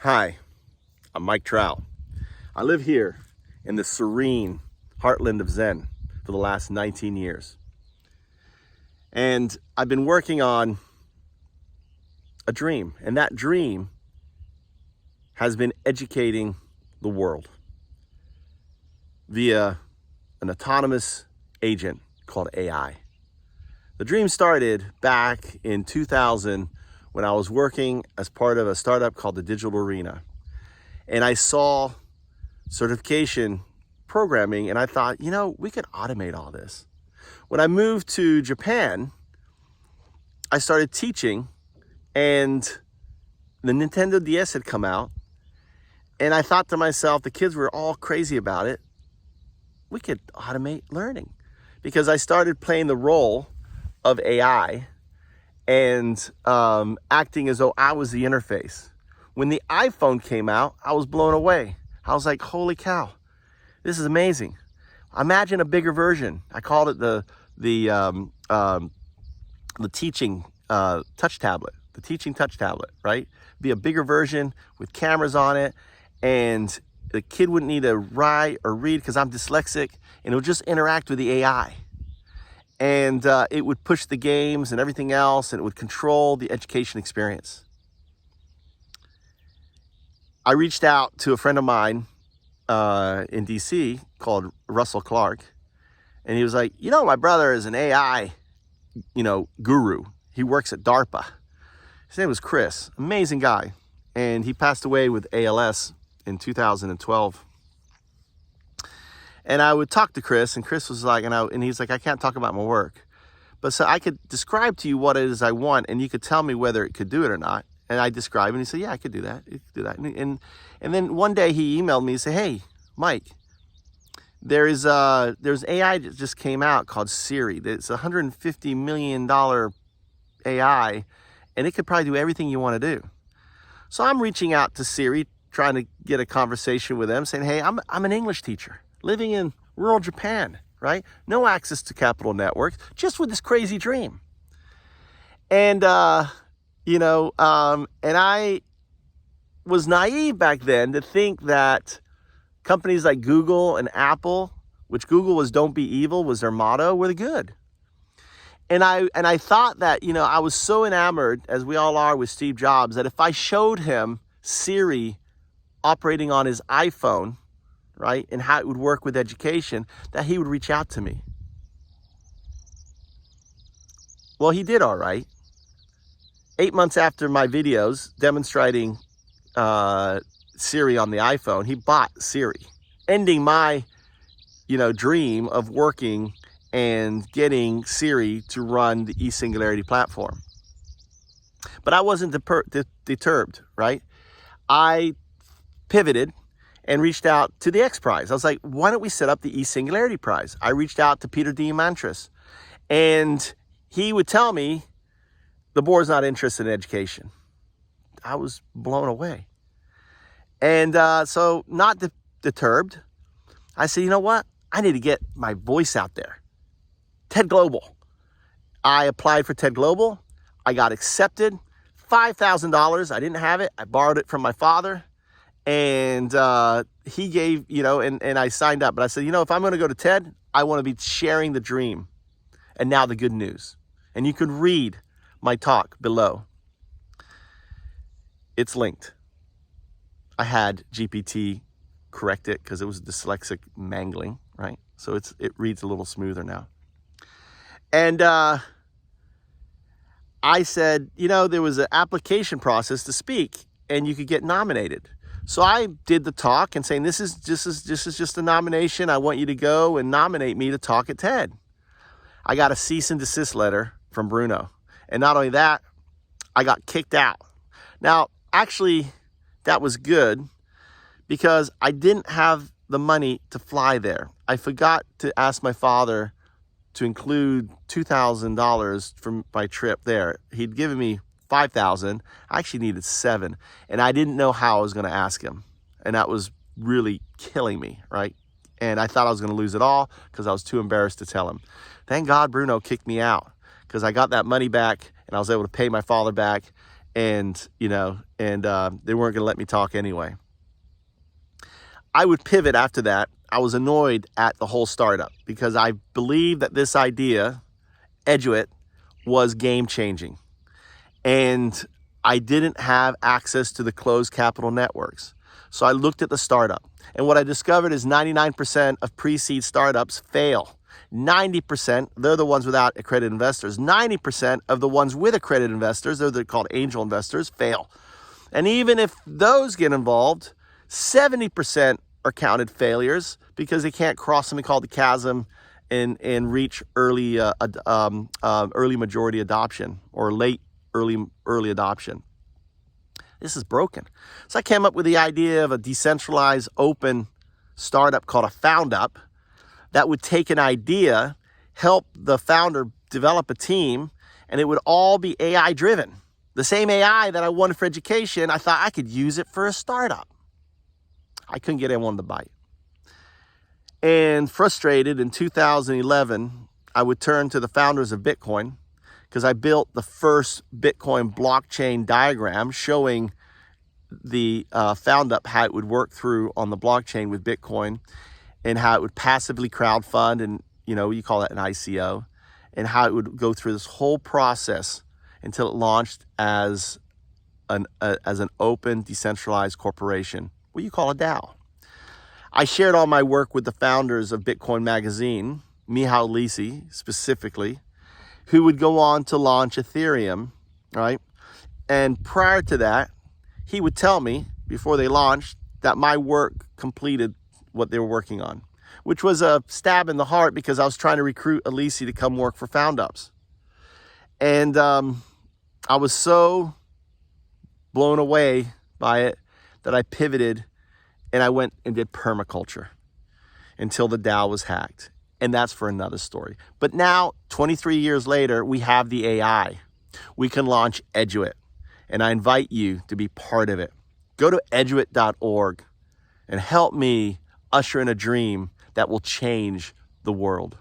Hi, I'm Mike Trout. I live here in the serene heartland of Zen for the last 19 years. And I've been working on a dream, and that dream has been educating the world via an autonomous agent called AI. The dream started back in 2000 when I was working as part of a startup called the Digital Arena. And I saw certification programming and I thought, we could automate all this. When I moved to Japan, I started teaching and the Nintendo DS had come out. And I thought to myself, the kids were all crazy about it. We could automate learning because I started playing the role of AI and acting as though I was the interface. When the iPhone came out, I was blown away. I was like, holy cow, this is amazing. Imagine a bigger version. I called it the teaching touch tablet, the teaching touch tablet, right? Be a bigger version with cameras on it, and the kid wouldn't need to write or read because I'm dyslexic, and it would just interact with the AI. And it would push the games and everything else, and it would control the education experience. I reached out to a friend of mine in DC called Russell Clark, and he was like, my brother is an AI, guru. He works at DARPA. His name was Chris, amazing guy. And he passed away with ALS in 2012. And I would talk to Chris, and Chris was like, and he's like, I can't talk about my work. But so I could describe to you what it is I want, and you could tell me whether it could do it or not. And I described, and he said, yeah, I could do that. It could do that. And then one day he emailed me and said, hey, Mike, there's AI that just came out called Siri. It's a $150 million AI, and it could probably do everything you want to do. So I'm reaching out to Siri, trying to get a conversation with them, saying, hey, I'm an English teacher living in rural Japan, right? No access to capital networks, just with this crazy dream. And, and I was naive back then to think that companies like Google and Apple, which Google was "Don't be evil" was their motto, were the good. And I thought that, I was so enamored, as we all are with Steve Jobs, that if I showed him Siri operating on his iPhone, right, and how it would work with education, that he would reach out to me. Well, he did all right. 8 months after my videos demonstrating Siri on the iPhone, he bought Siri, ending my, dream of working and getting Siri to run the eSingularity platform. But I wasn't deterred, right? I pivoted and reached out to the X Prize. I was like, why don't we set up the eSingularity Prize? I reached out to Peter Diamantris, and he would tell me the board's not interested in education. I was blown away. And so not deterred, I said, you know what? I need to get my voice out there. TED Global. I applied for TED Global. I got accepted. $5,000. I didn't have it. I borrowed it from my father. And he gave, and I signed up. But I said, if I'm going to go to TED, I want to be sharing the dream. And now the good news. And you could read my talk below. It's linked. I had GPT correct it because it was dyslexic mangling, right? So it reads a little smoother now. And I said, there was an application process to speak, and you could get nominated. So I did the talk and saying, this is just a nomination. I want you to go and nominate me to talk at TED. I got a cease and desist letter from Bruno. And not only that, I got kicked out. Now, actually, that was good because I didn't have the money to fly there. I forgot to ask my father to include $2,000 from my trip there. He'd given me $5,000. I actually needed $7,000, and I didn't know how I was going to ask him, and that was really killing me, right? And I thought I was going to lose it all because I was too embarrassed to tell him. Thank God Bruno kicked me out because I got that money back, and I was able to pay my father back, and they weren't going to let me talk anyway. I would pivot after that. I was annoyed at the whole startup because I believed that this idea, EDUIT, was game changing. And I didn't have access to the closed capital networks. So I looked at the startup. And what I discovered is 99% of pre-seed startups fail. 90%, they're the ones without accredited investors. 90% of the ones with accredited investors, they're called angel investors, fail. And even if those get involved, 70% are counted failures because they can't cross something called the chasm and reach early majority adoption or late early adoption. This is broken. So I came up with the idea of a decentralized open startup called a found up that would take an idea, help the founder develop a team, and it would all be AI driven. The same AI that I wanted for education, I thought I could use it for a startup. I couldn't get anyone to bite. And frustrated, in 2011, I would turn to the founders of Bitcoin because I built the first Bitcoin blockchain diagram showing the found up how it would work through on the blockchain with Bitcoin and how it would passively crowdfund, and you call that an ICO, and how it would go through this whole process until it launched as an open, decentralized corporation, what you call a DAO. I shared all my work with the founders of Bitcoin Magazine, Michał Lisi specifically, who would go on to launch Ethereum, right? And prior to that, he would tell me before they launched that my work completed what they were working on, which was a stab in the heart because I was trying to recruit Alisi to come work for FoundUps. And I was so blown away by it that I pivoted and I went and did permaculture until the DAO was hacked. And that's for another story. But now, 23 years later, we have the AI. We can launch EDUIT. And I invite you to be part of it. Go to eduit.org and help me usher in a dream that will change the world.